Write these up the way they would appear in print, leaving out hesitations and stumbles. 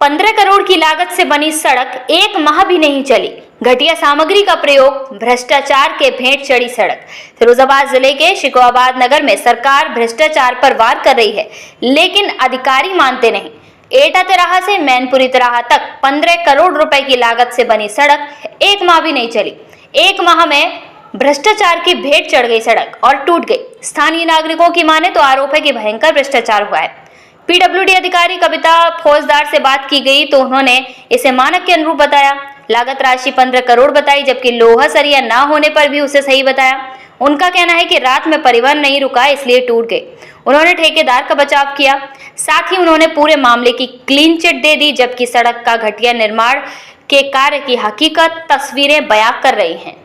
15 करोड़ की लागत से बनी सड़क एक माह भी नहीं चली। घटिया सामग्री का प्रयोग, भ्रष्टाचार के भेंट चढ़ी सड़क। फिरोजाबाद जिले के शिकोहाबाद नगर में सरकार भ्रष्टाचार पर वार कर रही है, लेकिन अधिकारी मानते नहीं। एटा तिराहा से मैनपुरी तिराहा तक 15 करोड़ रुपए की लागत से बनी सड़क एक माह भी नहीं चली। एक माह में भ्रष्टाचार की भेंट चढ़ गई सड़क और टूट गई। स्थानीय नागरिकों की माने तो आरोप है कि भयंकर भ्रष्टाचार हुआ है। पीडब्ल्यूडी अधिकारी कविता फौजदार से बात की गई तो उन्होंने इसे मानक के अनुरूप बताया। लागत राशि 15 करोड़ बताई, जबकि लोहा सरिया ना होने पर भी उसे सही बताया। उनका कहना है कि रात में परिवहन नहीं रुका, इसलिए टूट गए। उन्होंने ठेकेदार का बचाव किया, साथ ही उन्होंने पूरे मामले की क्लीन चिट दे दी, जबकि सड़क का घटिया निर्माण के कार्य की हकीकत तस्वीरें बयां कर रही हैं।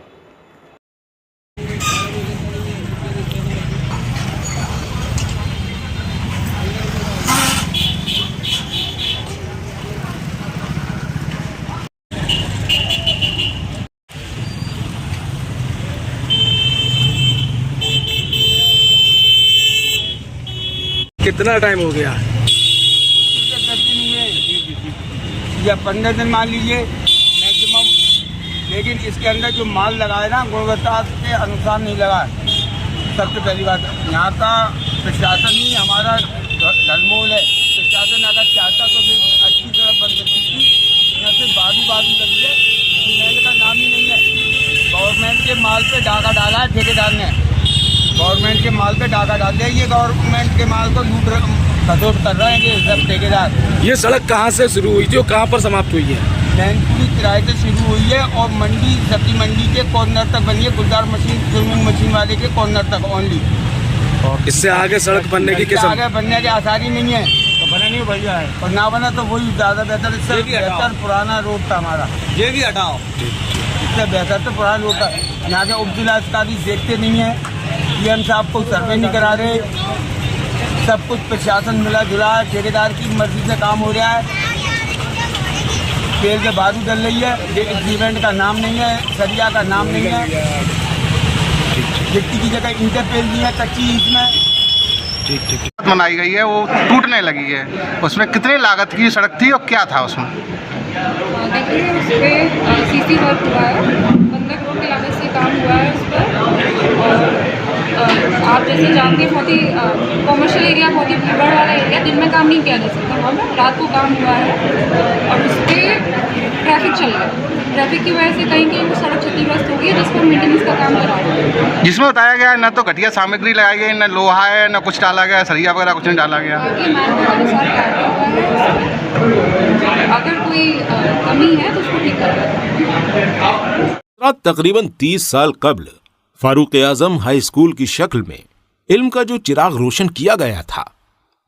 कितना टाइम हो गया? 10 दिन हुए या 15 दिन मान लीजिए मैक्सिमम, लेकिन इसके अंदर जो माल लगा है ना, गुणवत्ता के अनुसार नहीं लगा है। सबसे पहली बात, यहाँ का प्रशासन ही हमारा ढलमोल है। प्रशासन अगर चाहता तो फिर अच्छी तरह बन सकती थी। यहाँ से बारू लगी है, सीमेंट का नाम ही नहीं है। गवर्नमेंट के माल पे डाका डाला है ठेकेदार ने, गवर्नमेंट के माल पे डाका डाल दिया। ये गवर्नमेंट के माल को लूट खसोट कर रहे हैं ये सब ठेकेदार। ये सड़क कहाँ से शुरू हुई थी और कहाँ पर समाप्त हुई है? मैनपुरी तिराहे से शुरू हुई है और मंडी, सब्जी मंडी के कॉर्नर तक बनी है। गुलदार मशीन, स्विमिंग मशीन वाले के कॉर्नर तक ओनली। इससे आगे सड़क बनने की किस आगे बनने की आसानी नहीं है। तो बना नहीं भैया है, और ना बना तो वही ज़्यादा बेहतर। इससे बेहतर पुराना रोड था हमारा, ये भी हटाओ। इससे बेहतर तो पुराना रोड था। यहाँ के उप जिलाधिकारी देखते नहीं है, पीएम साहब को सर्वे नहीं करा रहे। सब कुछ प्रशासन मिला जुला है, ठेकेदार की मर्जी से काम हो रहा है। तेल के बारू डल रही है, सीमेंट का नाम नहीं है, सरिया का नाम नहीं है। गिट्टी की जगह ईंटें पेल दी है कच्ची इसमें। ठीक बनाई गई है, वो टूटने लगी है। उसमें कितने लागत की सड़क थी और क्या था उसमें? देखिए, उस पर सीसी वर्क हुआ है, 15 करोड़ की लागत से काम हुआ है उस पर। और आप जैसे जानते हैं, बहुत ही कॉमर्शियल एरिया, बहुत ही भीड़ वाला एरिया, दिन में काम नहीं किया जा सकता। वहाँ रात को काम हुआ है और उस पर ट्रैफिक चल रहा है। ट्रैफिक की वजह से कहीं कहीं वो सड़क क्षतिग्रस्त हो गई है, जिसको मेंटेनेंस का काम करा रहे हैं। जिसमें बताया गया न तो घटिया सामग्री लगाई गई, न लोहा है, न कुछ डाला गया, सरिया वगैरह कुछ नहीं डाला गया। बाकी मैनुअल अनुसार कार्य हुआ है। अगर कोई कमी है तो उसको ठीक करवाएं। तकरीबन 30 साल कबल फारूक आजम हाई स्कूल की शक्ल में इल्म का जो चिराग रोशन किया गया था,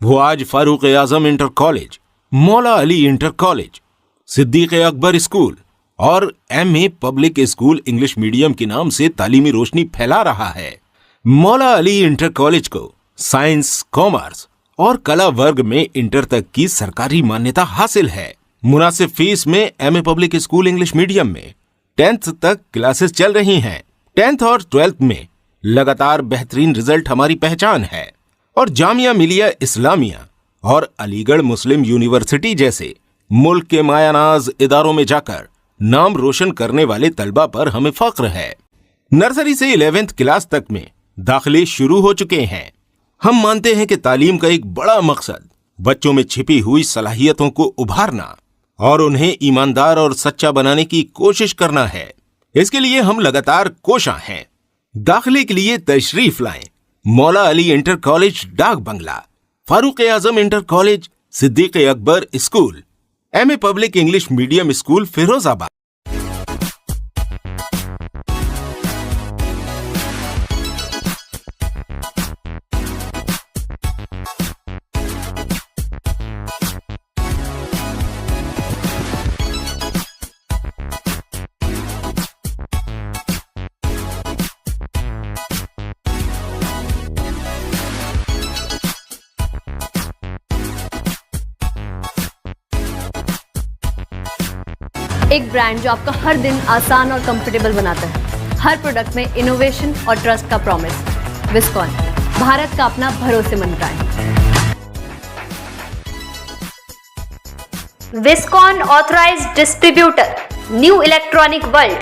वो आज Farooq Azam inter college, Maula Ali inter college, Siddiq Akbar school और MA public school English medium के नाम से तालीमी रोशनी फैला रहा है। मौला अली इंटर कॉलेज को साइंस, कॉमर्स और कला वर्ग में इंटर तक की सरकारी मान्यता हासिल है। मुनासिब फीस में MA public school English medium में 10th तक क्लासेस चल रही हैं। 10th और 12th में लगातार बेहतरीन रिजल्ट हमारी पहचान है और जामिया मिलिया इस्लामिया और अलीगढ़ मुस्लिम यूनिवर्सिटी जैसे मुल्क के मायानाज इदारों में जाकर नाम रोशन करने वाले तलबा पर हमें फख्र है। नर्सरी से 11th क्लास तक में दाखिले शुरू हो चुके हैं। हम मानते हैं कि तालीम का एक बड़ा मकसद बच्चों में छिपी हुई सलाहियतों को उभारना और उन्हें ईमानदार और सच्चा बनाने की कोशिश करना है। इसके लिए हम लगातार कोशां हैं। दाखिले के लिए तशरीफ लाएं मौला Ali inter college Dak Bangla, Farooq Azam inter college, Siddiq Akbar school, MA public English medium school Firozabad. एक ब्रांड जो आपका हर दिन आसान और कंफर्टेबल बनाता है। हर प्रोडक्ट में इनोवेशन और ट्रस्ट का प्रॉमिस। विस्कॉन, भारत का अपना भरोसेमंद brand. Viscon authorised distributor, new electronic world,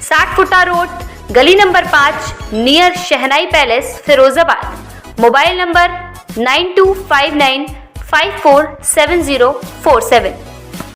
60 फुटा रोड, गली number 5, near Shehnai palace, Firozabad. Mobile number 9259547047।